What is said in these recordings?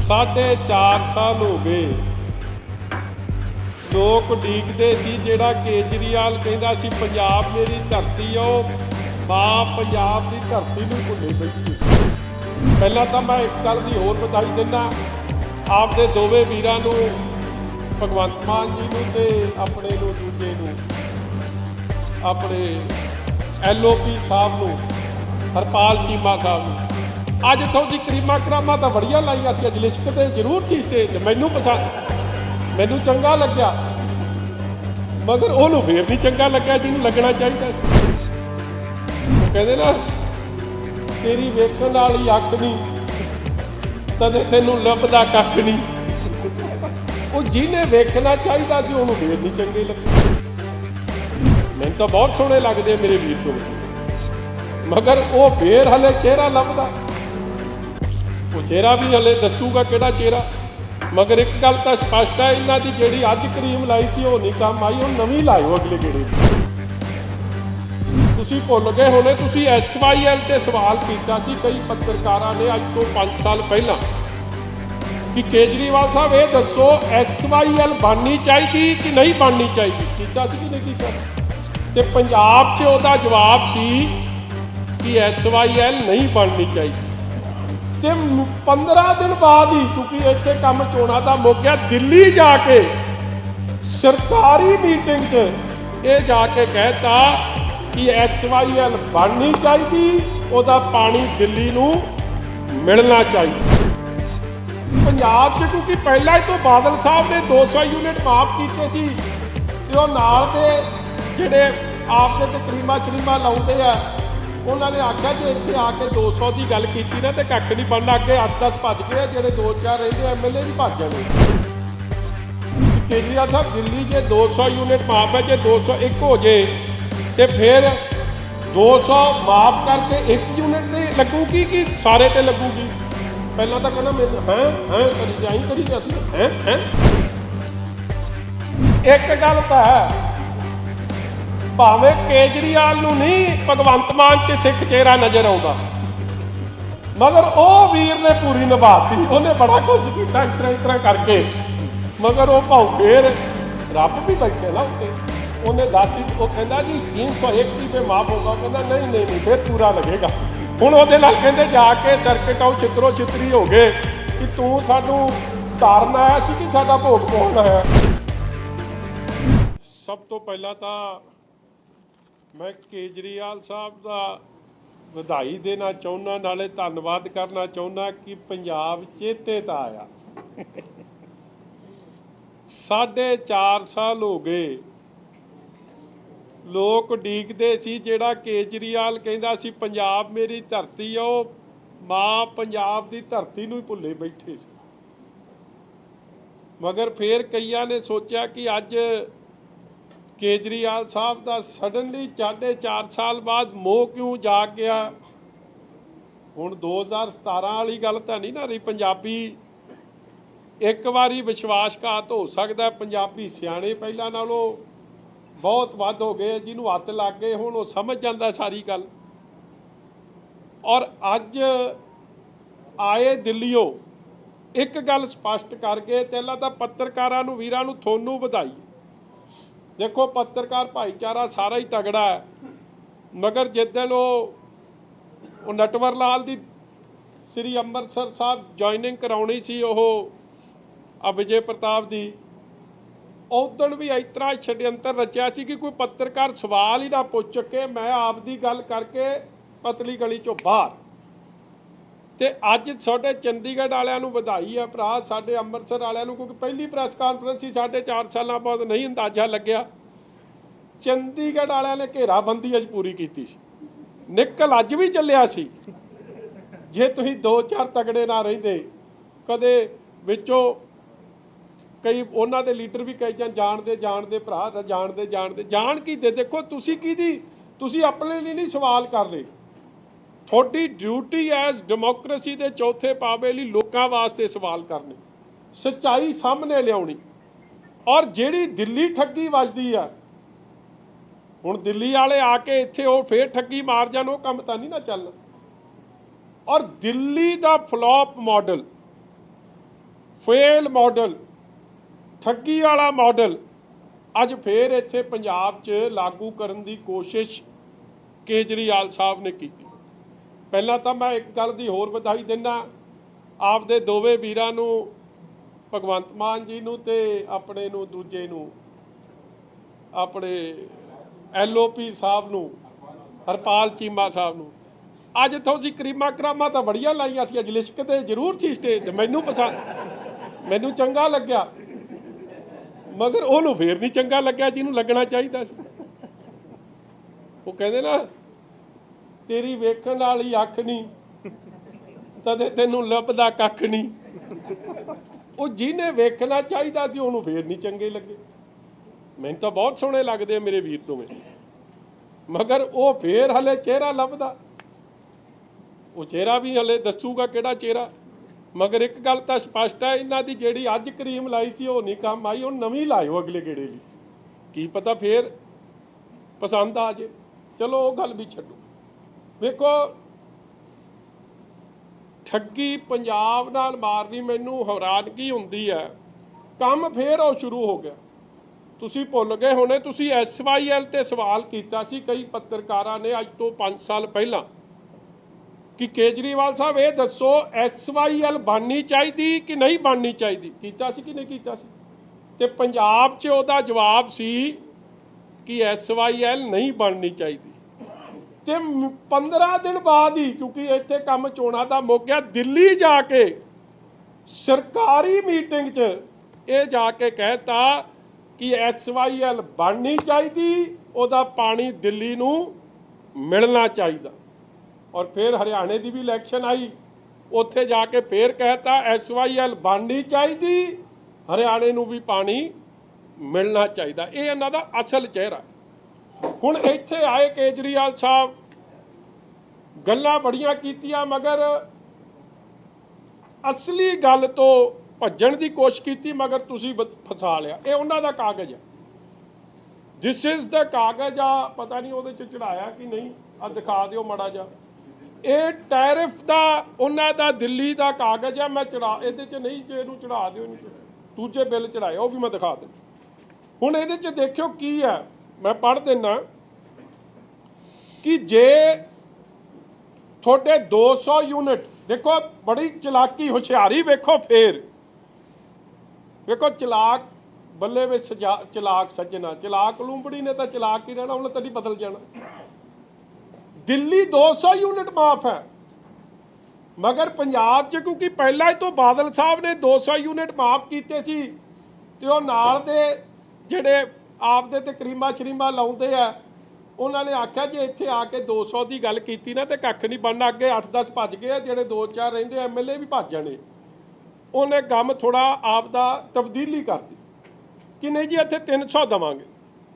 4.5 साल हो गए लोग उਡੀਕਦੇ ਸੀ ਜਿਹੜਾ केजरीवाल ਕਹਿੰਦਾ ਸੀ पंजाब मेरी धरती है मां पंजाब की धरती ਨੂੰ ਭੁੱਲੇ ਬੈਠੀ। ਪਹਿਲਾਂ ਤਾਂ मैं एक गल की होर बधाई दिना आपदे दोवें वीरां ਨੂੰ भगवंत मान जी ਨੂੰ ते अपने ਨੂੰ दूजे ਨੂੰ अपने LOP साहब ਨੂੰ हरपाल चीमा साहब ਨੂੰ। ਅੱਜ थोड़ी करीमा करामा तो बड़िया लाइया सी, अज लिशकते जरूर थी स्टेज मैनू पसंद मैनू चंगा लग्या, मगर उन्होंने फिर भी चंगा लग्या जिन्होंने लगना चाहिए। कहते ना तेरी वेखण वाली अख नहीं तदे तेनू लभदा कख नहीं। वो जिन्हें वेखना चाहिए सी उन्होंने फिर नहीं चंगे लगे। मैंने तो बहुत सोहने लगते मेरे वीर को, मगर वो फिर हले चेहरा लभदा, वो चेहरा भी हले दसूगा किहड़ा चेहरा। मगर एक गल तो स्पष्ट है इन्हों की जी अज क्रीम लाई थी वो नहीं काम आई, वो नवी लाओ अगले गेड़े। तुसीं भुल गए होने, तुसीं SYL ते सवाल किया कई पत्रकारों ने अज तो 5 साल पहला कि केजरीवाल साहब ये दसो SYL बननी चाहिए कि नहीं बननी चाहिए, सीधा सी कि नहीं किया। ते पंजाब च उहदा जवाब सी कि SYL नहीं बननी चाहिए। ते 15 दिन बाद ही क्योंकि इतने काम चोणा का मुक गया, दिल्ली जाके सरकारी मीटिंग च ये जाके कहता कि SYL बननी चाहिए, उसका पानी दिल्ली नूं मिलना चाहिए। पंजाब च क्योंकि पहला ही तो बादल साहब ने 200 यूनिट माफ किए थे, तो नाल दे जिहड़े आपके ते करीमा शरीमा लाउंदे आ उन्होंने आख्या जो इतने आके 200 की गल की ना तो कख नहीं बनना, अगे 8-10 भज गए, जो 2-4 रहिंदे MLA भी भज जाने। केजरीवाल साहब दिल्ली जो 200 यूनिट माफ है, जो 201 हो जाए तो फिर 200 माफ करके 1 यूनिट से लगूगी कि सारे ते लगूगी। पहला तो कहना मैं हैं करी जाई करी जाती हैं। एक गल तो है भावें केजरीवाल नूं नहीं भगवंत मान च सिख चेहरा नज़र आता, मगर वो वीर ने पूरी निभाती, उन्हें बड़ा कुछ किया इस तरह करके, मगर वो भाऊ फिर रब भी बैठे ना उत्ते उन्हें दस वो कहता जी 301 की पे माफ होगा, कहना नहीं नहीं नहीं फिर पूरा लगेगा। हुण उहदे नाल कहंदे जाके सर्किट आउ चित्रो चित्री हो गए कि तू सानू तारन आया सी कि साडा भोग पाउण आया। सब तो पहला तो मैं केजरीवाल साहब का ਵਧਾਈ देना चाहुंदा, नाले धन्नवाद करना चाहुंदा कि पंजाब चेते तो आया। 4.5 साल हो गए लोग उਡੀਕਦੇ ਸੀ ਜਿਹੜਾ केजरीवाल ਕਹਿੰਦਾ ਸੀ पंजाब मेरी धरती है मां पंजाब की धरती ਨੂੰ ਹੀ ਭੁੱਲੇ बैठे ਸੀ। मगर फिर कईयां ने सोचा कि अज केजरीवाल साहब का सडनली 4.5 साल बाद मोह क्यों जाग गया। हुण 2017 वाली गल तो नहीं ना रही, पंजाबी एक बारी विश्वासघात हो सकता, पंजाबी सियाणे पहला नालों बहुत वध हो गए, जिन्होंने हत्थ लग गए हुण वो समझ जाता सारी गल। और अज आए दिल्लीओ एक गल स्पष्ट कर गए, पहला तो पत्रकारां नूं वीरां नूं थोनू बधाई। देखो पत्रकार भाईचारा सारा ही तगड़ा है, मगर जिदन वो नटवर लाल की श्री अमृतसर साहब जॉइनिंग कराउणी सी विजय प्रताप की, उदण भी इस तरह छड्यंतर रचिया सी कि कोई पत्रकार सवाल ही ना पुछ सके, मैं आपदी गल करके पतली गली चों बाहर। तो अज साडे चंडीगढ़ वालियां नूं बधाई है भरा, साडे अमृतसर वालियां नूं, क्योंकि पहली प्रैस कानफ्रेंस ही 4.5 साल बाद नहीं अंदाजा लग्या। चंडीगढ़ वालियां ने घेराबंदी अज पूरी की सी, निकल अज भी चलिया सी। जे तुसीं 2-4 तगड़े ना रहिंदे कदे विचों कई उन्हां दे लीडर भी कई जानते भरा जानते जान की दे। देखो तुसीं कीदी तुसीं अपने लिए नहीं सवाल कर रहे, थोड़ी ड्यूटी एज डेमोक्रेसी के चौथे पावे लिए लोगों वास्ते सवाल करने, सच्चाई सामने लियाउणी। और जिहड़ी दिल्ली ठगी वजदी है, हुण दिल्ली वाले आके इत्थे वो फिर ठगी मार जाण, वो काम तां नहीं ना चलना। और दिल्ली का फ्लॉप मॉडल फेल मॉडल, ठगी वाला मॉडल अज फिर इत्थे पंजाब च लागू करन दी कोशिश केजरीवाल साहब ने की। पहला तो मैं एक गल दी होर बधाई दिना आपदे दोवें वीरां नूं, भगवंत मान जी नूं ते अपने नूं दूजे नूं अपने LOP साहब नूं, हरपाल चीमा साहब नूं। अज तुसीं करीमा करामा तो बड़िया लाइया सी, अज लिशकते जरूर सी स्टेज, मैनूं पसंद, मैनूं चंगा लग्या, मगर उहनूं फिर नहीं चंगा लग्या जिन्हों लगना चाहिए सी। वो कहते ना तेरी वेखण वाली अख नहीं तदे तैनूं लभदा कख नहीं। वो जिन्हें वेखना चाहिए सी उहनूं फिर नहीं चंगे लगे। मैनूं तो बहुत सोहणे लगदे मेरे वीर तो में, मगर वो फिर हले चेहरा लभदा, वो चेहरा भी हले दसूगा किहड़ा चेहरा। मगर एक गल तो स्पष्ट है, इन्हां दी जिहड़ी अज क्रीम लाई सी वो नहीं काम आई, हुण नवीं लाओ अगले गेड़े लई, की पता फिर पसंद आ जाए। चलो वो गल भी छड्डो। देखो ठगी पंजाब नाल मारनी मैनूं हैरानगी हुंदी है। काम फिर वो शुरू हो गया। तुसीं भुल गए होणे, तुसीं SYL ते सवाल कीता सी कई पत्रकारां ने अज तो 5 साल पहलां कि केजरीवाल साहब ये दसो SYL बननी चाहिए कि नहीं बननी चाहिए, कीता सी कि नहीं कीता सी? ते पंजाब च उहदा जवाब सी कि SYL नहीं बननी चाहिए। ते 15 दिन बाद ही, क्योंकि इत्थे काम चोणां दा मुक गया, दिल्ली जाके सरकारी मीटिंग च ये जाके कहता कि SYL बननी चाहिए, उहदा पानी दिल्ली नूं मिलना चाहिए। और फिर हरियाणे की भी इलैक्शन आई, उत्थे जाके फिर कहता SYL बननी चाहिए, हरियाणे नूं भी पानी मिलना चाहिए। ये इन्हां दा असल चेहरा। हुण इत्थे आए केजरीवाल साहब, गल्लां बड़ियां कीतियां, मगर असली गल तो भज्जण की कोशिश की, मगर तुसीं फसा लिया। ये उन्हां दा कागज है, दिस इज द कागज आ, पता नहीं उहदे च चढ़ाया कि नहीं, आ दिखा दिओ माड़ा जा। ये टैरिफ का उन्हां दा दिल्ली का कागज है, मैं चढ़ा इहदे च नहीं, जे इहनूं चढ़ा दिओ, दूजे बिल चढ़ाए वो भी मैं दिखा देना। हुण इहदे च देखियो की है, मैं पढ़ देना कि जे थोड़े 200 यूनिट, देखो बड़ी चलाकी हुशियारी, वेखो फिर वेखो चलाक बल्ले में चलाक सज्जना, चलाक लूंबड़ी ने तो चलाक ही रहना, उन्हें तो नहीं बदल जाना। दिल्ली 200 यूनिट माफ है, मगर पंजाब च क्योंकि पहला ही तो बादल साहब ने 200 यूनिट माफ किए सी, ते ओह नाल दे जिहड़े आपदे ते करीमा शरीमा लाउंदे आ, उन्होंने आख्या जे इत्थे आके 200 की गल कीती ना तो कख नहीं बनना। अगे 8-10 भज गए, जिहड़े 2-4 रहिंदे MLA भी भज जाने। उन्हें गम थोड़ा आपदा तब्दीली कर दी कि नहीं जी इत्थे 300 देवांगे।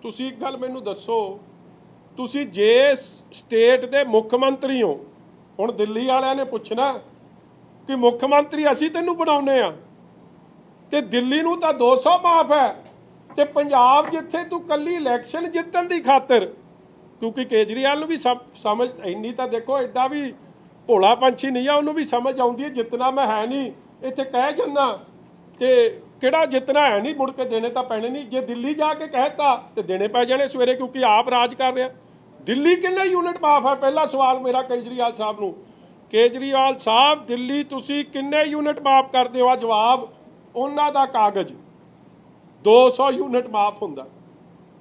तुसीं एक गल मैनूं दसो, तुसीं जे स्टेट के मुख मंत्री हो, हुण दिल्ली वालियां ने पुछना कि मुख मंत्री असीं तैनूं बनाउने आ, ते दिल्ली नूं तां 200 माफ है, ते पंजाब जिथे तू कल्ली इलैक्शन जितण की खातर, क्योंकि केजरीवाल भी समझ इन्नी तो देखो एडा भी भोला पंछी नहीं है, उन्होंने भी समझ आउंदी है जितना मैं है नहीं, इत्थे कह जाना ते किहड़ा जितना है नहीं, मुड़ के देने तो पैने नहीं। जे दिल्ली जाके कहता तो देने पै जाने सवेरे, क्योंकि आप राज कर रहे। दिल्ली किन्ने यूनिट माफ है, पहला सवाल मेरा केजरीवाल साहब नूं। केजरीवाल साहब दिल्ली तुसीं किन्ने यूनिट माफ करदे हो? जवाब उन्हां दा कागज 200 यूनिट माफ हुंदा।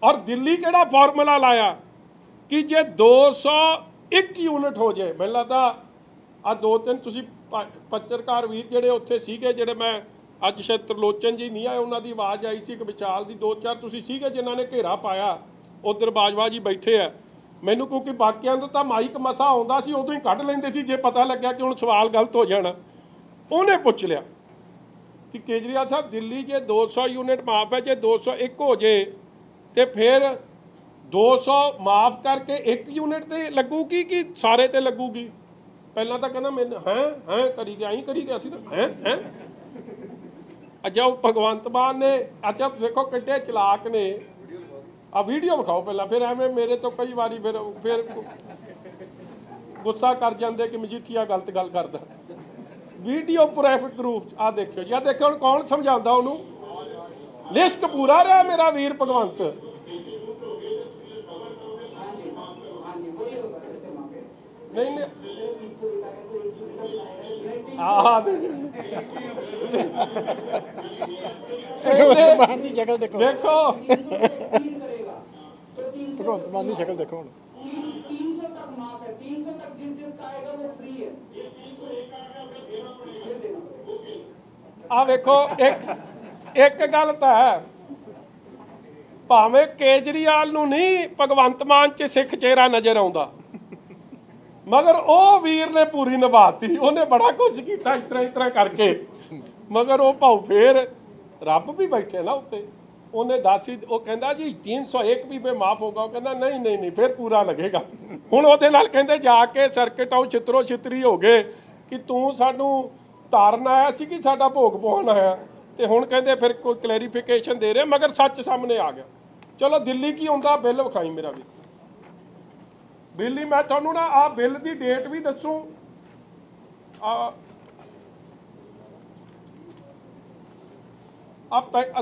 और दिल्ली किहड़ा फॉर्मूला लाया कि जे 201 यूनिट हो जाए, मैनूं लगदा आ 2-3 तुसीं पत्रकार वीर जिहड़े उत्थे सीगे, जिहड़े मैं अज शायद त्रिलोचन जी नहीं आए, उन्हां दी आवाज़ आई सी, एक विचाल दी 2-4 तुसीं सीगे जिन्हां ने घेरा पाया, उधर बाजवा जी बैठे है। मैनूं क्योंकि बाकियां तो तां माइक मसा आउंदा सी, उदों ही कढ लैंदे सी, जे पता लग्या कि हुण सवाल गलत हो जाना। उहने पुछ लिया कि केजरीवाल साहब दिल्ली जे 200 यूनिट माफ है, जे 201 हो जाए तो फिर 200 माफ करके 1 यूनिट ते लगूगी कि सारे ते लगूगी? पहला तो कहना मैंने हैं करी गया, आई करी गया सी ना, हैं अच्छा वो भगवंत मान ने, अच्छा देखो किड्डे चलाक ने, आ वीडियो विखाओ पहला, फिर एवें मेरे तो कई बारी फिर गुस्सा कर जाते कि मजीठिया गलत गल करदा। वीडियो ट्रैफिक ग्रुप आ देखियो जी, आ देखियो हुण कौन समझाउंदा उहनूं। लिस्ट पूरा रहा मेरा वीर भगवंत। नहीं नहीं भगवंत मान की शक्ल देखो, देखो भगवंत मान की शक्ल देखो हुण। 300 तक माफ है, 300 तक जिसका आएगा वो फ्री है। आ देखो एक गल तो है, भावें केजरीवाल नूं नहीं भगवंत मान च सिख चेहरा नजर आउंदा, मगर ओ वीर ने पूरी निभाती। उन्हें बड़ा कुछ किया इस तरह करके, मगर वो भाऊ फिर रब भी बैठे ना उत्ते। उन्हें दस ही वो कहता जी 301 भी पे माफ होगा, वो कहता नहीं नहीं नहीं फिर पूरा लगेगा। हुण ਉਹਦੇ ਨਾਲ ਕਹਿੰਦੇ जा के सर्किट आउ छितरो छितरी हो गए कि तू सानू तारन आया सी कि साडा भोग पवाउण आया, ते हुण कहंदे फिर कोई क्लैरीफिकेशन दे रहे, मगर सच सामने आ गया। चलो दिल्ली की आउंदा बिल विखाई मेरा भी बिल ही, मैं तुहानू ना आ बिल की डेट भी दसूं।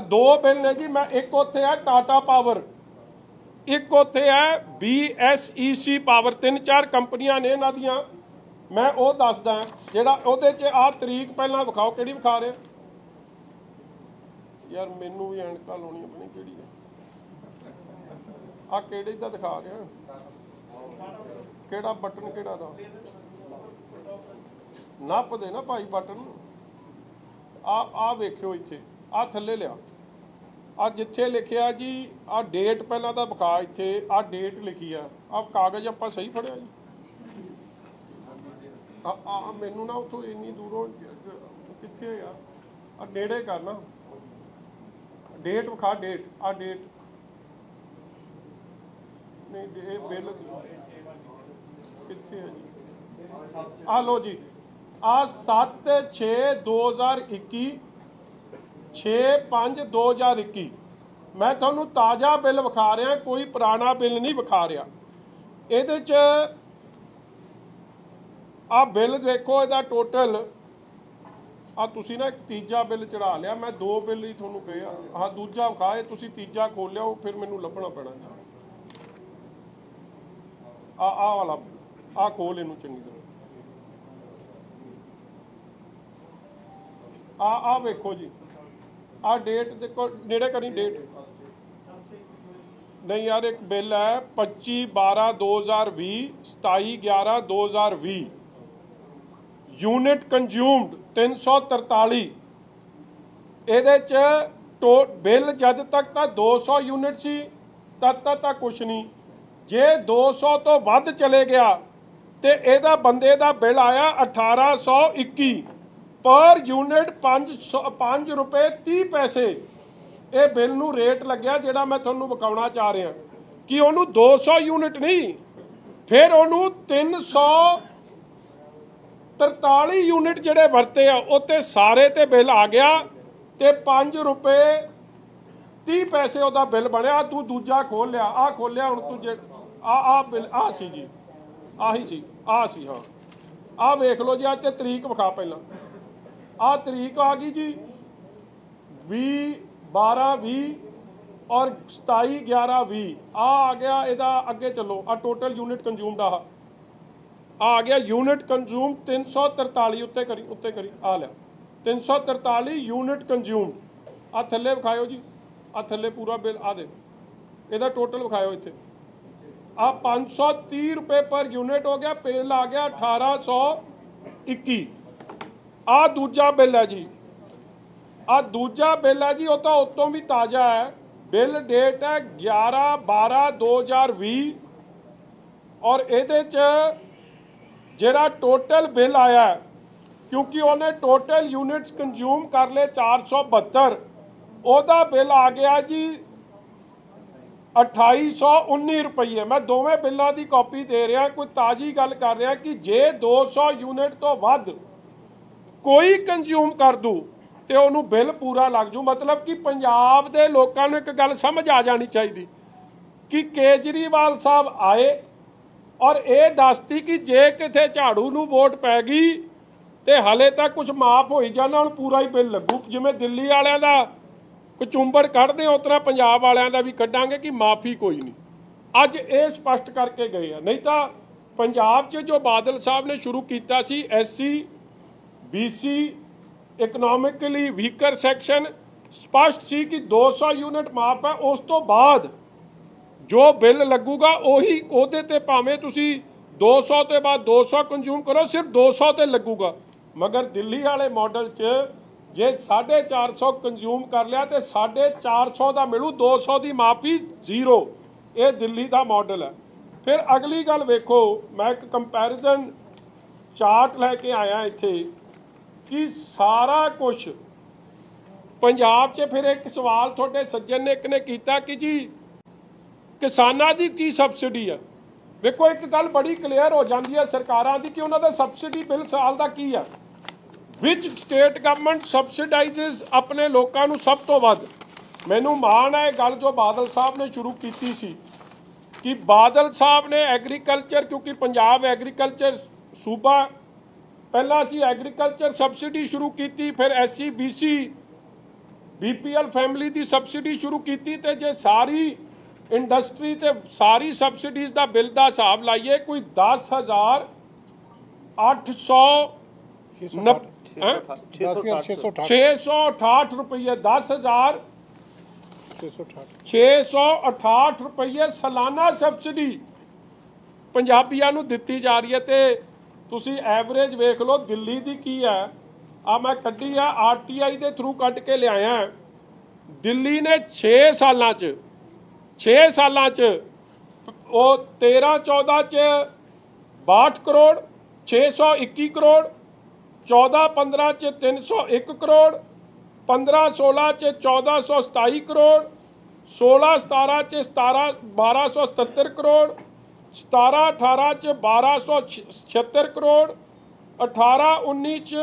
दो बिल ने जी, मैं एक उत्थे है टाटा पावर, एक उत्थे है BSEC पावर, 3-4 कंपनियां ने इन्हां दियां। मैं वो दसदा जिहड़ा उहदे च आ तरीक पहलां विखाओ, किहड़ी विखा रहे यार, मैनू भी ऐनकां लाउणियां पता नहीं किहड़ी है, आ किहड़ी दा दिखा रहा, किहड़ा बटन किहड़ा दा नप दे ना भाई बटन। आ वेखियो इत्थे, आ थल्ले लिया, आ जिथे लिखिया जी आ डेट पहला तो विखा, इत्थे आ डेट लिखी है, आ कागज़ आपां सही फड़िया जी। मैनू ना उतों इन्नी दूरों कित्थे यार, आ नेड़े करना, डेट विखा, डेट आ डेट नहीं, ये बिल कित्थे है जी, आ लो जी, आ 7/6/2021 6/5/2021। मैं तुहानू ताज़ा बिल विखा रहा, कोई पुराना बिल नहीं विखा रहा। ਇਹਦੇ 'ਚ आ बिल देखो, ਇਹਦਾ टोटल आ तुसी ना एक तीजा बिल चढ़ा लिया, मैं दो बिल ही तुहानू कहे आ दूजा विखा, ये तुसी तीजा खोल लिया, फिर मैनू लभना पैना जी। आ वाला आ खोल इनू चंगी तरह, आ वेखो जी, आ डेट देखो, नेड़े करी डेट नहीं यार, एक बिल है 25/12/2020 27/11/2020 यूनिट कंज्यूम्ड 343। ਇਹਦੇ 'ਚ बिल जद तक तो 200 यूनिट सी तद तक तो कुछ नहीं, जे 200 तो वध चले गया तो ਇਹਦਾ ਬੰਦੇ ਦਾ बिल आया 1821 पर यूनिट 5 रुपए 30 पैसे। ये बिल नू रेट लग्या जिहड़ा मैं तुहानू विखाउणा चाह रहा कि उहनू 200 यूनिट नहीं, फिर उहनू 343 यूनिट जिहड़े वरते आ उत्ते सारे ते बिल आ गया, ते 5 रुपए 30 पैसे उहदा बिल बनया। तू दूजा खोल लिया, आ खोलिया हुण तू जे आ बिल आ सी जी, आही सी, आ सी, हाँ आ वेख लो जी, ते तरीक विखा पहला, आ तरीक आ गई जी 20/12/20 और 27/11/20 आ गया। इहदा अगे चलो, आ टोटल यूनिट कंज्यूम्ड आ गया, यूनिट कंज्यूम 343 उत्ते करी आ लिया 343 यूनिट कंज्यूम्ड। आ थल्ले विखायो जी, आ थल्ले पूरा बिल आ दे, इहदा टोटल विखायो इत्थे, आ 530 रुपए पर यूनिट हो गया, बिल आ गया 1821। आ दूजा बिल है जी, आ दूजा बिल है जी, वो तो उतों भी ताज़ा है। बिल डेट है 11/12/2020 और ये जिहड़ा टोटल बिल आया है, क्योंकि उन्हें टोटल यूनिट्स कंज्यूम कर ले 472, ਉਹਦਾ बिल आ गया जी 2819 रुपये। मैं दोवें बिलों की कॉपी दे रहा, कोई ताज़ी गल कर रहा कि जे 200 यूनिट तो वध कोई कंज्यूम कर दूँ तो उन्होंने बिल पूरा लग जू। मतलब कि पंजाब के लोगों को एक गल समझ आ जानी चाहिए कि केजरीवाल साहब आए और ये दसती कि जे किते झाड़ू नूं वोट पै गई ਤੇ ਹਲੇ ਤਾਂ ਕੁਝ ਮਾਫ ਹੋਈ ਜਾਣਾ, ਹੁਣ ਪੂਰਾ ਹੀ ਬਿੱਲ ਲੱਗੂ। ਜਿਵੇਂ ਦਿੱਲੀ ਵਾਲਿਆਂ ਦਾ ਕਚੁੰਬੜ ਕੱਢਦੇ ਉਸ ਤਰ੍ਹਾਂ ਪੰਜਾਬ ਵਾਲਿਆਂ ਦਾ ਵੀ ਕੱਢਾਂਗੇ ਕਿ ਮਾਫੀ ਕੋਈ ਨਹੀਂ। ਅੱਜ ਇਹ ਸਪਸ਼ਟ ਕਰਕੇ ਗਏ ਆ। ਨਹੀਂ ਤਾਂ ਪੰਜਾਬ 'ਚ ਜੋ ਬਾਦਲ ਸਾਹਿਬ ਨੇ ਸ਼ੁਰੂ ਕੀਤਾ ਸੀ, SC BC economically weaker section, ਸਪਸ਼ਟ ਸੀ ਕਿ 200 ਯੂਨਿਟ ਮਾਫ ਹੈ। ਉਸ ਤੋਂ ਬਾਅਦ ਜੋ ਬਿੱਲ ਲੱਗੂਗਾ ਉਹੀ, ਉਹਦੇ ਤੇ ਭਾਵੇਂ ਤੁਸੀਂ 200 ਤੋਂ ਬਾਅਦ 200 ਕੰਜ਼ਿਊਮ ਕਰੋ, ਸਿਰਫ 200 ਤੇ ਲੱਗੂਗਾ। ਮਗਰ ਦਿੱਲੀ ਵਾਲੇ ਮਾਡਲ 'ਚ ਜੇ 450 ਕੰਜ਼ਿਊਮ ਕਰ ਲਿਆ ਤੇ 450 ਦਾ ਮਿਲੂ, 200 ਦੀ ਮਾਫੀ, ਜ਼ੀਰੋ। ਇਹ ਦਿੱਲੀ ਦਾ ਮਾਡਲ ਹੈ। ਫਿਰ ਅਗਲੀ ਗੱਲ ਵੇਖੋ, ਮੈਂ ਇੱਕ ਕੰਪੈਰੀਜ਼ਨ ਚਾਰਟ ਲੈ ਕੇ ਆਇਆ ਇੱਥੇ ਕਿ ਸਾਰਾ ਕੁਝ ਪੰਜਾਬ 'ਚ। ਫਿਰ ਇੱਕ ਸਵਾਲ ਤੁਹਾਡੇ ਸੱਜਣ ਨੇ ਇੱਕ ਨੇ ਕੀਤਾ ਕਿ ਜੀ ਕਿਸਾਨਾਂ ਦੀ ਕੀ ਸਬਸਿਡੀ ਆ। ਵੇਖੋ ਇੱਕ ਗੱਲ ਬੜੀ ਕਲੀਅਰ ਹੋ ਜਾਂਦੀ ਹੈ ਸਰਕਾਰਾਂ ਦੀ ਕਿ ਉਹਨਾਂ ਦਾ ਸਬਸਿਡੀ ਬਿੱਲ ਸਾਲ ਦਾ ਕੀ ਆ। ਵਿਚ ਸਟੇਟ ਗਵਰਨਮੈਂਟ ਸਬਸਿਡਾਈਜ਼ਸ ਆਪਣੇ ਲੋਕਾਂ ਨੂੰ ਸਭ ਤੋਂ ਵੱਧ। ਮੈਨੂੰ ਮਾਣ ਹੈ ਇਹ ਗੱਲ ਜੋ ਬਾਦਲ ਸਾਹਿਬ ਨੇ ਸ਼ੁਰੂ ਕੀਤੀ ਸੀ ਕਿ ਬਾਦਲ ਸਾਹਿਬ ਨੇ ਐਗਰੀਕਲਚਰ, ਕਿਉਂਕਿ ਪੰਜਾਬ ਐਗਰੀਕਲਚਰ ਸੂਬਾ, ਪਹਿਲਾਂ ਅਸੀਂ ਐਗਰੀਕਲਚਰ ਸਬਸਿਡੀ ਸ਼ੁਰੂ ਕੀਤੀ, ਫਿਰ SC BC BPL ਫੈਮਿਲੀ ਦੀ ਸਬਸਿਡੀ ਸ਼ੁਰੂ ਕੀਤੀ। ਤੇ ਜੇ ਸਾਰੀ ਇੰਡਸਟਰੀ ਤੇ ਸਾਰੀ ਸਬਸਿਡੀਜ਼ ਦਾ ਬਿੱਲ ਦਾ ਹਿਸਾਬ ਲਾਈਏ, ਕੋਈ 10,868 ਰੁਪਈਏ, 10,668 ਰੁਪਈਏ ਸਾਲਾਨਾ ਸਬਸਿਡੀ ਪੰਜਾਬੀਆਂ ਨੂੰ ਦਿੱਤੀ ਜਾ ਰਹੀ ਹੈ। ਤੇ ਤੁਸੀਂ ਐਵਰੇਜ ਵੇਖ ਲਓ ਦਿੱਲੀ ਦੀ ਕੀ ਹੈ। ਆ ਮੈਂ ਕੱਢੀ ਆ, RTI ਦੇ ਥਰੂ ਕੱਢ ਕੇ ਲਿਆਇਆ। ਦਿੱਲੀ ਨੇ 6 ਸਾਲਾਂ 'ਚ ਉਹ 13-14 'ਚ 62 ਕਰੋੜ, 621 ਕਰੋੜ, 14-15 'ਚ 301 ਕਰੋੜ, 15-16 'ਚ 1427 ਕਰੋੜ, 16-17 'ਚ 1277 ਕਰੋੜ, 17-18 'ਚ 1276 ਕਰੋੜ, 18-19 'ਚ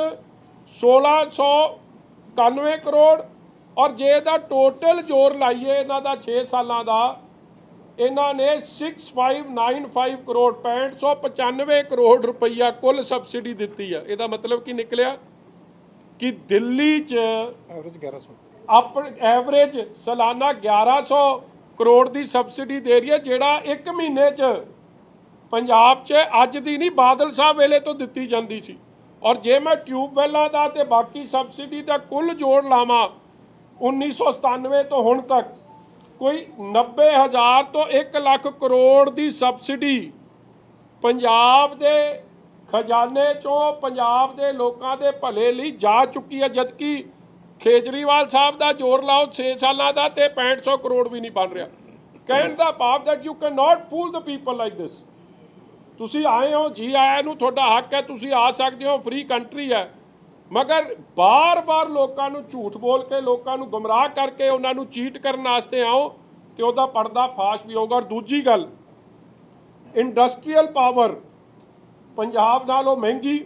1691 ਕਰੋੜ। ਔਰ ਜੇ ਇਹਦਾ ਟੋਟਲ ਜੋਰ ਲਾਈਏ ਇਹਨਾਂ ਦਾ 6 ਸਾਲਾਂ ਦਾ, ਇਹਨਾਂ ਨੇ 6595 ਕਰੋੜ 6595 ਕਰੋੜ ਰੁਪਈਆ ਕੁੱਲ ਸਬਸਿਡੀ ਦਿੱਤੀ ਆ। ਇਹਦਾ ਮਤਲਬ ਕੀ ਨਿਕਲਿਆ ਕਿ ਦਿੱਲੀ 'ਚ ਐਵਰੇਜ 1100, ਐਵਰੇਜ ਸਾਲਾਨਾ 1100 ਕਰੋੜ ਦੀ ਸਬਸਿਡੀ ਦੇ ਰਹੀ ਹੈ, ਜਿਹੜਾ ਇੱਕ ਮਹੀਨੇ 'ਚ ਪੰਜਾਬ 'ਚ ਅੱਜ ਦੀ ਨਹੀਂ ਬਾਦਲ ਸਾਹਿਬ ਵੇਲੇ ਤੋਂ ਦਿੱਤੀ ਜਾਂਦੀ ਸੀ। ਔਰ ਜੇ ਮੈਂ ਟਿਊਬਵੈੱਲਾਂ ਦਾ ਤੇ ਬਾਕੀ ਸਬਸਿਡੀ ਦਾ ਕੁੱਲ ਜੋੜ ਲਾਵਾਂ 1997 ਤੋਂ ਹੁਣ ਤੱਕ, ਕੋਈ 90,000 ਤੋਂ 1 ਲੱਖ ਕਰੋੜ ਦੀ ਸਬਸਿਡੀ ਪੰਜਾਬ ਦੇ ਖਜ਼ਾਨੇ 'ਚੋਂ ਪੰਜਾਬ ਦੇ ਲੋਕਾਂ ਦੇ ਭਲੇ ਲਈ ਜਾ ਚੁੱਕੀ ਹੈ। ਜਦਕਿ ਕੇਜਰੀਵਾਲ ਸਾਹਿਬ ਦਾ ਜੋਰ ਲਾਓ 6 ਸਾਲਾਂ ਦਾ ਤੇ 6500 ਕਰੋੜ ਵੀ ਨਹੀਂ ਬਣ ਰਿਹਾ। ਕਹਿਣ ਦਾ ਭਾਵ that you cannot fool the people like this। ਤੁਸੀਂ ਆਏ ਹੋ, ਜੀ ਆਇਆਂ ਨੂੰ ਤੁਹਾਡਾ ਹੱਕ ਹੈ, ਤੁਸੀਂ ਆ ਸਕਦੇ ਹੋ, ਫ੍ਰੀ ਕੰਟਰੀ ਹੈ। ਮਗਰ ਬਾਰ-ਬਾਰ ਲੋਕਾਂ ਨੂੰ ਝੂਠ ਬੋਲ ਕੇ, ਲੋਕਾਂ ਨੂੰ ਗੁੰਮਰਾਹ ਕਰਕੇ, ਉਹਨਾਂ ਨੂੰ ਚੀਟ ਕਰਨ ਵਾਸਤੇ ਆਓ ਤੇ ਉਹਦਾ ਪਰਦਾ ਫਾਸ਼ ਵੀ ਹੋਊਗਾ। ਔਰ ਦੂਜੀ ਗੱਲ, ਇੰਡਸਟਰੀਅਲ ਪਾਵਰ ਪੰਜਾਬ ਨਾਲੋਂ ਮਹਿੰਗੀ,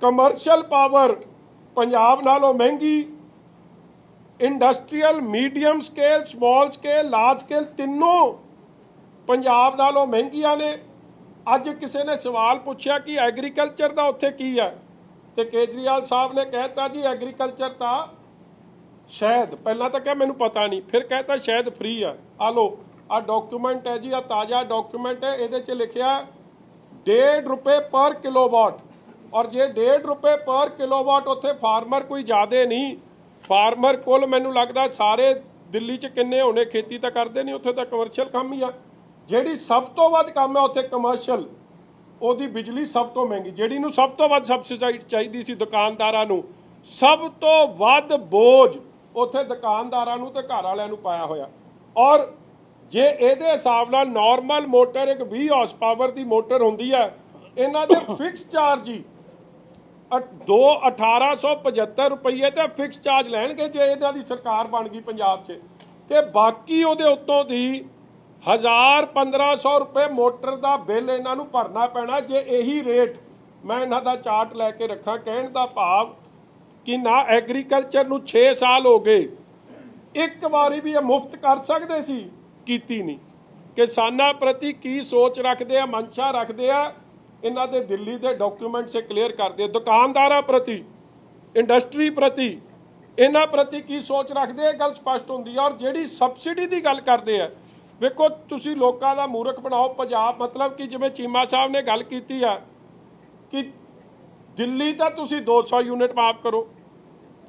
ਕਮਰਸ਼ੀਅਲ ਪਾਵਰ ਪੰਜਾਬ ਨਾਲੋਂ ਮਹਿੰਗੀ, industrial medium scale, small scale, large scale, ਤਿੰਨੋਂ ਪੰਜਾਬ ਨਾਲੋਂ ਮਹਿੰਗੀਆਂ ਨੇ। ਅੱਜ ਕਿਸੇ ਨੇ ਸਵਾਲ ਪੁੱਛਿਆ ਕਿ ਐਗਰੀਕਲਚਰ ਦਾ ਉੱਥੇ ਕੀ ਹੈ, ਤੇ ਕੇਜਰੀਵਾਲ ਸਾਹਿਬ ਨੇ ਕਹਿਤਾ ਜੀ ਐਗਰੀਕਲਚਰ ਤਾਂ ਸ਼ਾਇਦ, ਪਹਿਲਾਂ ਤਾਂ ਕਿਹਾ ਮੈਨੂੰ ਪਤਾ ਨਹੀਂ, ਫਿਰ ਕਹਿਤਾ ਸ਼ਾਇਦ ਫ੍ਰੀ ਆ। ਆ ਲਓ, ਆ ਡਾਕੂਮੈਂਟ ਹੈ ਜੀ, ਆ ਤਾਜ਼ਾ ਡਾਕੂਮੈਂਟ ਹੈ, ਇਹਦੇ 'ਚ ਲਿਖਿਆ 1.5 ਰੁਪਏ ਪਰ ਕਿਲੋਵਾਟ। ਔਰ ਜੇ 1.5 ਰੁਪਏ ਪਰ ਕਿਲੋਵਾਟ ਉੱਥੇ ਫਾਰਮਰ ਕੋਈ ਜ਼ਿਆਦੇ ਨਹੀਂ, ਫਾਰਮਰ ਕੁੱਲ ਮੈਨੂੰ ਲੱਗਦਾ ਸਾਰੇ ਦਿੱਲੀ 'ਚ ਕਿੰਨੇ ਹੋਣੇ, ਖੇਤੀ ਤਾਂ ਕਰਦੇ ਨਹੀਂ, ਉੱਥੇ ਤਾਂ ਕਮਰਸ਼ੀਅਲ ਕੰਮ ਹੀ ਆ। ਜਿਹੜੀ ਸਭ ਤੋਂ ਵੱਧ ਕੰਮ ਹੈ ਉੱਥੇ ਕਮਰਸ਼ੀਅਲ, ਉਹਦੀ ਬਿਜਲੀ ਸਭ ਤੋਂ ਮਹਿੰਗੀ। ਜਿਹੜੀ ਨੂੰ ਸਭ ਤੋਂ ਵੱਧ ਸਬਸਿਡੀ ਚਾਹੀਦੀ ਸੀ ਦੁਕਾਨਦਾਰਾਂ ਨੂੰ, ਸਭ ਤੋਂ ਵੱਧ ਬੋਝ ਉੱਥੇ ਦੁਕਾਨਦਾਰਾਂ ਨੂੰ ਤੇ ਘਰ ਵਾਲਿਆਂ ਨੂੰ ਪਾਇਆ ਹੋਇਆ। ਔਰ ਜੇ ਇਹਦੇ ਹਿਸਾਬ ਨਾਲ ਨਾਰਮਲ ਮੋਟਰ ਇੱਕ 20 ਹਾਰਸ ਪਾਵਰ ਦੀ ਮੋਟਰ ਹੁੰਦੀ ਹੈ, ਇਹਨਾਂ ਦੇ ਫਿਕਸ ਚਾਰਜ ਹੀ 1875 ਰੁਪਈਏ ਤੇ ਫਿਕਸ ਚਾਰਜ ਲੈਣਗੇ ਜੇ ਇਹਨਾਂ ਦੀ ਸਰਕਾਰ ਬਣ ਗਈ ਪੰਜਾਬ 'ਚ। ਤੇ ਬਾਕੀ ਉਹਦੇ ਉੱਤੋਂ ਦੀ 1000-1500 ਰੁਪਏ ਮੋਟਰ ਦਾ ਬਿੱਲ ਇਹਨਾਂ ਨੂੰ ਭਰਨਾ ਪੈਣਾ ਜੇ ਇਹੀ ਰੇਟ। ਮੈਂ ਇਹਨਾਂ ਦਾ ਚਾਰਟ ਲੈ ਕੇ ਰੱਖਾਂ। ਕਹਿਣ ਦਾ ਭਾਵ ਕਿ ਨਾ ਐਗਰੀਕਲਚਰ ਨੂੰ 6 ਸਾਲ ਹੋ ਗਏ, ਇੱਕ ਵਾਰੀ ਵੀ ਇਹ ਮੁਫਤ ਕਰ ਸਕਦੇ ਸੀ, ਕੀਤੀ ਨਹੀਂ। ਕਿਸਾਨਾਂ ਪ੍ਰਤੀ ਕੀ ਸੋਚ ਰੱਖਦੇ ਆ, ਮਨਸ਼ਾ ਰੱਖਦੇ ਆ, ਇਹਨਾਂ ਦੇ ਦਿੱਲੀ ਦੇ ਡਾਕੂਮੈਂਟਸ ਕਲੀਅਰ ਕਰਦੇ ਆ। ਦੁਕਾਨਦਾਰਾਂ ਪ੍ਰਤੀ, ਇੰਡਸਟਰੀ ਪ੍ਰਤੀ, ਇਹਨਾਂ ਪ੍ਰਤੀ ਕੀ ਸੋਚ ਰੱਖਦੇ ਆ, ਇਹ ਗੱਲ ਸਪਸ਼ਟ ਹੁੰਦੀ ਆ। ਔਰ ਜਿਹੜੀ ਸਬਸਿਡੀ ਦੀ ਗੱਲ ਕਰਦੇ ਆ, ਵੇਖੋ ਤੁਸੀਂ ਲੋਕਾਂ ਦਾ ਮੂਰਖ ਬਣਾਓ ਪੰਜਾਬ, ਮਤਲਬ ਕਿ ਜਿਵੇਂ ਚੀਮਾ ਸਾਹਿਬ ਨੇ ਗੱਲ ਕੀਤੀ ਆ ਕਿ ਦਿੱਲੀ ਤਾਂ ਤੁਸੀਂ 200 ਯੂਨਿਟ ਮਾਫ ਕਰੋ,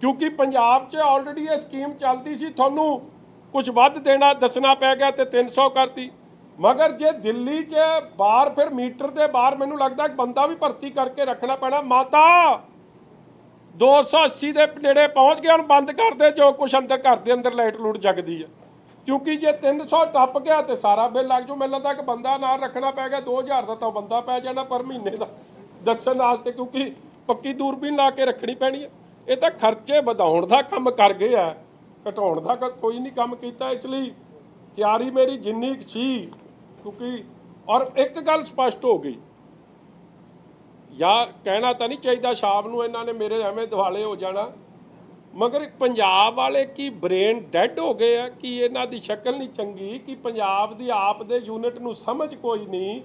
ਕਿਉਂਕਿ ਪੰਜਾਬ 'ਚ ਆਲਰੇਡੀ ਇਹ ਸਕੀਮ ਚੱਲਦੀ ਸੀ, ਤੁਹਾਨੂੰ ਕੁਝ ਵੱਧ ਦੇਣਾ ਦੱਸਣਾ ਪੈ ਗਿਆ ਤੇ 300 ਕਰਤੀ। ਮਗਰ ਜੇ ਦਿੱਲੀ 'ਚ ਬਾਹਰ ਫਿਰ ਮੀਟਰ ਦੇ ਬਾਹਰ ਮੈਨੂੰ ਲੱਗਦਾ ਬੰਦਾ ਵੀ ਭਰਤੀ ਕਰਕੇ ਰੱਖਣਾ ਪੈਣਾ। ਮਾਤਾ 280 ਦੇ ਨੇੜੇ ਪਹੁੰਚ ਗਿਆ, ਹੁਣ ਬੰਦ ਕਰ ਦੇ ਜੋ ਕੁਛ ਅੰਦਰ ਘਰ ਦੇ ਅੰਦਰ ਲਾਈਟ ਲੂਟ ਜਗਦੀ ਆ, ਕਿਉਂਕਿ ਜੇ 300 ਟੱਪ ਗਿਆ ਤੇ ਸਾਰਾ ਬਿੱਲ ਲੱਗ ਜਾਊ। ਮੈਨੂੰ ਲੱਗਦਾ ਕਿ ਬੰਦਾ ਨਾਲ ਰੱਖਣਾ ਪੈ ਗਿਆ, 2000 ਦਾ ਤਾਂ ਬੰਦਾ ਪੈ ਜਾਣਾ ਪਰ ਮਹੀਨੇ ਦਾ ਦੱਸਣ ਵਾਸਤੇ, ਕਿਉਂਕਿ ਪੱਕੀ ਦੂਰਬੀਨ ਲਾ ਕੇ ਰੱਖਣੀ ਪੈਣੀ ਹੈ। ਇਹ ਤਾਂ ਖਰਚੇ ਵਧਾਉਣ ਦਾ ਕੰਮ ਕਰ ਗਏ ਆ, ਘਟਾਉਣ ਦਾ ਕੋਈ ਨਹੀਂ ਕੰਮ ਕੀਤਾ। ਇਸ ਲਈ ਤਿਆਰੀ ਮੇਰੀ ਜਿੰਨੀ ਸੀ, ਕਿਉਂਕਿ ਔਰ ਇੱਕ ਗੱਲ ਸਪਸ਼ਟ ਹੋ ਗਈ, ਯਾਰ ਕਹਿਣਾ ਤਾਂ ਨਹੀਂ ਚਾਹੀਦਾ ਸ਼ਾਮ ਨੂੰ ਇਹਨਾਂ ਨੇ ਮੇਰੇ ਐਵੇਂ ਦਿਵਾਲੇ ਹੋ ਜਾਣਾ, ਮਗਰ ਪੰਜਾਬ ਵਾਲੇ ਕੀ ਬ੍ਰੇਨ ਡੈਡ ਹੋ ਗਏ ਆ ਕਿ ਇਹਨਾਂ ਦੀ ਸ਼ਕਲ ਨਹੀਂ ਚੰਗੀ, ਕਿ ਪੰਜਾਬ ਦੀ ਆਪ ਦੇ ਯੂਨਿਟ ਨੂੰ ਸਮਝ ਕੋਈ ਨਹੀਂ,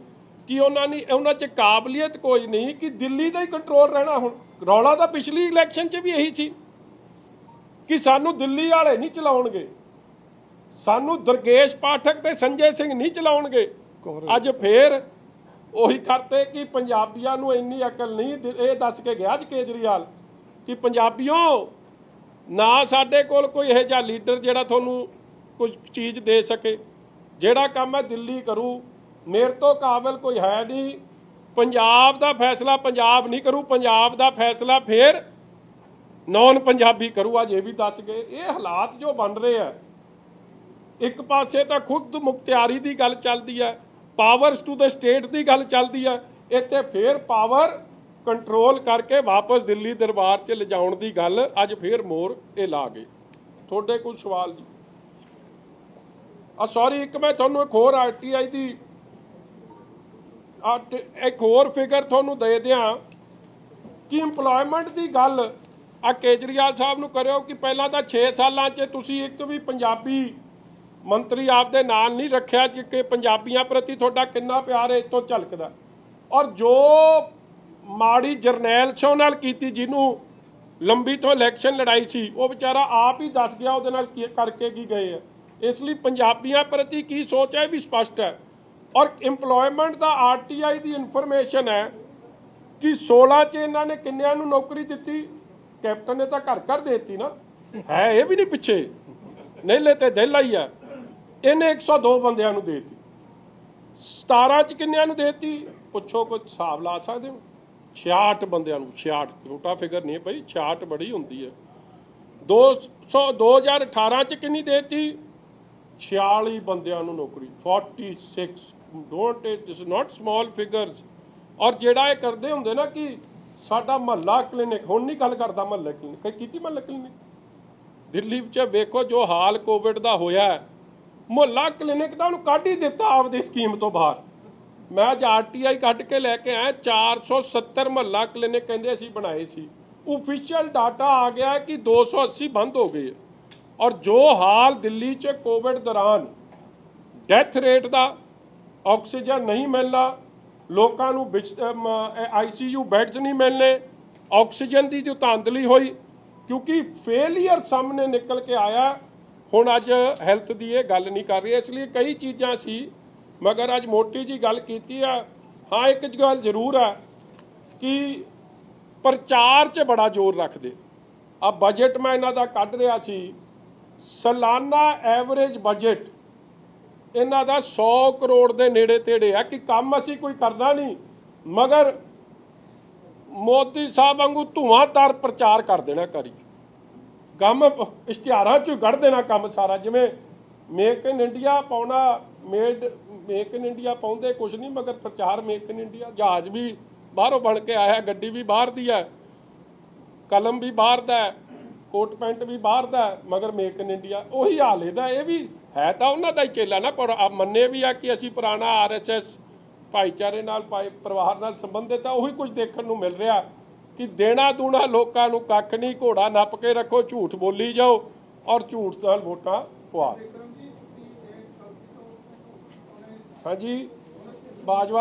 ਕਿ ਉਹਨਾਂ 'ਚ ਕਾਬਲੀਅਤ ਕੋਈ ਨਹੀਂ, ਕਿ ਦਿੱਲੀ ਦਾ ਹੀ ਕੰਟਰੋਲ ਰਹਿਣਾ। ਹੁਣ ਰੌਲਾ ਤਾਂ ਪਿਛਲੀ ਇਲੈਕਸ਼ਨ 'ਚ ਵੀ ਇਹੀ ਸੀ ਕਿ ਸਾਨੂੰ ਦਿੱਲੀ ਵਾਲੇ ਨਹੀਂ ਚਲਾਉਣਗੇ, ਸਾਨੂੰ ਦੁਰਗੇਸ਼ ਪਾਠਕ ਤੇ ਸੰਜੇ ਸਿੰਘ ਨਹੀਂ ਚਲਾਉਣਗੇ। ਅੱਜ ਫੇਰ ਉਹੀ ਕਰਤੇ ਕਿ ਪੰਜਾਬੀਆਂ ਨੂੰ ਇੰਨੀ ਅਕਲ ਨਹੀਂ। ਇਹ ਦੱਸ ਕੇ ਗਿਆ ਅੱਜ ਕੇਜਰੀਵਾਲ ਕਿ ਪੰਜਾਬੀਓ, ਨਾ ਸਾਡੇ ਕੋਲ ਕੋਈ ਇਹੋ ਜਿਹਾ ਲੀਡਰ ਜਿਹੜਾ ਤੁਹਾਨੂੰ ਕੁਝ ਚੀਜ਼ ਦੇ ਸਕੇ, ਜਿਹੜਾ ਕੰਮ ਹੈ ਦਿੱਲੀ ਕਰੂ, ਮੇਰੇ ਤੋਂ ਕਾਬਿਲ ਕੋਈ ਹੈ ਨਹੀਂ। ਪੰਜਾਬ ਦਾ ਫੈਸਲਾ ਪੰਜਾਬ ਨਹੀਂ ਕਰੂ, ਪੰਜਾਬ ਦਾ ਫੈਸਲਾ ਫੇਰ ਨੌਨ ਪੰਜਾਬੀ ਕਰੂ। ਅੱਜ ਇਹ ਵੀ ਦੱਸ ਗਏ। ਇਹ ਹਾਲਾਤ ਜੋ ਬਣ ਰਹੇ ਆ, ਇੱਕ ਪਾਸੇ ਤਾਂ ਖੁਦ ਮੁਖਤਿਆਰੀ ਦੀ ਗੱਲ ਚੱਲਦੀ ਹੈ, ਪਾਵਰਸ ਟੂ ਦ ਸਟੇਟ ਦੀ ਗੱਲ ਚੱਲਦੀ ਹੈ, ਇੱਥੇ ਫੇਰ ਪਾਵਰ ਕੰਟਰੋਲ ਕਰਕੇ ਵਾਪਸ ਦਿੱਲੀ ਦਰਬਾਰ 'ਚ ਲਿਜਾਉਣ ਦੀ ਗੱਲ ਅੱਜ ਫੇਰ ਮੋਹਰ ਇਹ ਲਾ ਗਏ। ਤੁਹਾਡੇ ਕੋਈ ਸਵਾਲ ਜੀ? ਸੌਰੀ, ਇੱਕ ਮੈਂ ਤੁਹਾਨੂੰ ਇੱਕ ਹੋਰ RTI ਦੀ ਇੱਕ ਹੋਰ ਫਿਗਰ ਤੁਹਾਨੂੰ ਦੇ ਦਿਆਂ ਕਿ ਇੰਪਲੋਇਮੈਂਟ ਦੀ ਗੱਲ ਆ ਕੇਜਰੀਵਾਲ ਸਾਹਿਬ ਨੂੰ ਕਰਿਓ ਕਿ ਪਹਿਲਾਂ ਤਾਂ 6 ਸਾਲਾਂ 'ਚ ਤੁਸੀਂ ਇੱਕ ਵੀ ਪੰਜਾਬੀ ਮੰਤਰੀ ਆਪਦੇ ਨਾਲ ਨਹੀਂ ਰੱਖਿਆ, ਕਿ ਪੰਜਾਬੀਆਂ ਪ੍ਰਤੀ ਤੁਹਾਡਾ ਕਿੰਨਾ ਪਿਆਰ ਹੈ ਇਹ ਤੋਂ ਝਲਕਦਾ। ਔਰ ਜੋ ਮਾੜੀ ਜਰਨੈਲ ਸ਼ੋ ਨਾਲ ਕੀਤੀ, ਜਿਹਨੂੰ ਲੰਬੀ ਤੋਂ ਇਲੈਕਸ਼ਨ ਲੜਾਈ ਸੀ, ਉਹ ਵਿਚਾਰਾ ਆਪ ਹੀ ਦੱਸ ਗਿਆ ਉਹਦੇ ਨਾਲ ਕੀ ਕਰਕੇ ਕੀ ਗਏ ਆ। ਇਸ ਲਈ ਪੰਜਾਬੀਆਂ ਪ੍ਰਤੀ ਕੀ ਸੋਚ ਹੈ ਵੀ ਸਪਸ਼ਟ ਹੈ। ਔਰ ਇੰਪਲੋਇਮੈਂਟ ਦਾ RTI ਦੀ ਇਨਫੋਰਮੇਸ਼ਨ ਹੈ ਕਿ 16 'ਚ ਇਹਨਾਂ ਨੇ ਕਿੰਨਿਆਂ ਨੂੰ ਨੌਕਰੀ ਦਿੱਤੀ? ਕੈਪਟਨ ਨੇ ਤਾਂ ਘਰ ਘਰ ਦੇ ਦਿੱਤੀ ਨਾ, ਹੈ ਇਹ ਵੀ ਨਹੀਂ ਪਿੱਛੇ, ਨਹੀਂ ਲੈਤੇ ਦਿਲ ਆਈ ਆ। ਇਹਨੇ 102 ਬੰਦਿਆਂ ਨੂੰ ਦੇ ਦਿੱਤੀ। 17 'ਚ ਕਿੰਨਿਆਂ ਨੂੰ ਦੇ ਦਿੱਤੀ? ਪੁੱਛੋ, ਕੁਝ ਹਿਸਾਬ ਲਾ ਸਕਦੇ ਹੋ? 66 ਬੰਦਿਆਂ ਨੂੰ। 66 ਛੋਟਾ ਫਿਗਰ ਨਹੀਂ ਭਾਈ, 66 ਬੜੀ ਹੁੰਦੀ ਹੈ। 2018 'ਚ ਕਿੰਨੀ ਦੇ ਦਿੱਤੀ? 46 ਬੰਦਿਆਂ ਨੂੰ ਨੌਕਰੀ। 46 don't, it is not small figures. ਔਰ ਜਿਹੜਾ ਇਹ ਕਰਦੇ ਹੁੰਦੇ ਨਾ ਕਿ ਸਾਡਾ ਮਹੱਲਾ ਕਲੀਨਿਕ, ਹੁਣ ਨਹੀਂ ਗੱਲ ਕਰਦਾ ਮਹੱਲਾ ਕਲੀਨਿਕ, ਕੀਤੀ ਮਹੱਲਾ ਕਲੀਨਿਕ ਦਿੱਲੀ ਵਿੱਚ ਵੇਖੋ ਜੋ ਹਾਲ ਕੋਵਿਡ ਦਾ ਹੋਇਆ, ਮੁਹੱਲਾ ਕਲੀਨਿਕ ਦਾ ਉਹਨੂੰ ਕੱਢ ਹੀ ਦਿੱਤਾ ਆਪਦੀ ਸਕੀਮ ਤੋਂ ਬਾਹਰ। ਮੈਂ ਅੱਜ RTI ਕੱਢ ਕੇ ਲੈ ਕੇ ਆਇਆ, 470 ਮੁਹੱਲਾ ਕਲੀਨਿਕ ਕਹਿੰਦੇ ਅਸੀਂ ਬਣਾਏ ਸੀ, ਓਫੀਸ਼ੀਅਲ ਡਾਟਾ ਆ ਗਿਆ ਕਿ 280 ਬੰਦ ਹੋ ਗਏ। ਔਰ ਜੋ ਹਾਲ ਦਿੱਲੀ 'ਚ ਕੋਵਿਡ ਦੌਰਾਨ ਡੈਥ ਰੇਟ ਦਾ, ਆਕਸੀਜਨ ਨਹੀਂ ਮਿਲਣਾ, ਲੋਕਾਂ ਨੂੰ ICU ਬੈਡਸ ਨਹੀਂ ਮਿਲਣੇ, ਆਕਸੀਜਨ ਦੀ ਜੋ ਧਾਂਦਲੀ ਹੋਈ, ਕਿਉਂਕਿ ਫੇਲੀਅਰ ਸਾਹਮਣੇ ਨਿਕਲ ਕੇ ਆਇਆ। ਹੁਣ ਅੱਜ ਹੈਲਥ ਦੀ ਇਹ ਗੱਲ ਨਹੀਂ ਕਰ ਰਹੀ, ਇਸ ਲਈ ਕਈ ਚੀਜ਼ਾਂ ਸੀ, ਮਗਰ ਅੱਜ ਮੋਟੀ ਜੀ ਗੱਲ ਕੀਤੀ ਆ। ਹਾਂ, ਇੱਕ ਗੱਲ ਜ਼ਰੂਰ ਹੈ ਕਿ ਪ੍ਰਚਾਰ 'ਚ ਬੜਾ ਜ਼ੋਰ ਰੱਖਦੇ ਆ। ਬਜਟ ਮੈਂ ਇਹਨਾਂ ਦਾ ਕੱਢ ਰਿਹਾ ਸੀ, ਸਾਲਾਨਾ ਐਵਰੇਜ ਬਜਟ ਇਹਨਾਂ ਦਾ 100 ਕਰੋੜ ਦੇ ਨੇੜੇ ਤੇੜੇ ਆ, ਕਿ ਕੰਮ ਅਸੀਂ ਕੋਈ ਕਰਨਾ ਨਹੀਂ, ਮਗਰ ਮੋਦੀ ਸਾਹਿਬ ਵਾਂਗੂ ਧੂਆਂਧਾਰ ਪ੍ਰਚਾਰ ਕਰ ਦੇਣਾ ਕਰੀ ਕੰਮ, ਇਸ਼ਤਿਹਾਰਾਂ 'ਚ ਕੱਢ ਦੇਣਾ ਕੰਮ ਸਾਰਾ। ਜਿਵੇਂ ਮੇਕ ਇਨ ਇੰਡੀਆ ਪਾਉਣਾ, ਮੇਕ ਇਨ ਇੰਡੀਆ ਪਾਉਂਦੇ ਕੁਛ ਨਹੀਂ, ਮਗਰ ਪ੍ਰਚਾਰ ਮੇਕ ਇਨ ਇੰਡੀਆ। ਜਹਾਜ਼ ਵੀ ਬਾਹਰੋਂ ਬਣ ਕੇ ਆਇਆ, ਗੱਡੀ ਵੀ ਬਾਹਰ ਦੀ ਹੈ, ਕਲਮ ਵੀ ਬਾਹਰ ਦਾ, ਕੋਟ ਪੈਂਟ ਵੀ ਬਾਹਰ ਦਾ, ਮਗਰ ਮੇਕ ਇਨ ਇੰਡੀਆ। ਉਹੀ ਹਾਲ ਇਹਦਾ। ਇਹ ਵੀ ਹੈ ਤਾਂ ਉਹਨਾਂ ਦਾ ਹੀ ਚੇਲਾ ਨਾ, ਪਰ ਮੰਨੇ ਵੀ ਆ ਕਿ ਅਸੀਂ ਪੁਰਾਣਾ RSS ਭਾਈਚਾਰੇ ਨਾਲ ਪਰਿਵਾਰ ਨਾਲ ਸੰਬੰਧਿਤ ਆ। ਉਹੀ ਕੁਝ ਦੇਖਣ ਨੂੰ ਮਿਲ ਰਿਹਾ ਕਿ ਦੇਣਾ ਦੂਣਾ ਲੋਕਾਂ ਨੂੰ ਕੱਖ ਨਹੀਂ, ਘੋੜਾ ਨੱਪ ਕੇ ਰੱਖੋ, ਝੂਠ ਬੋਲੀ ਜਾਓ ਔਰ ਝੂਠ ਨਾਲ ਵੋਟਾਂ ਪਵਾ। ਹਾਂਜੀ, ਬਾਜਵਾ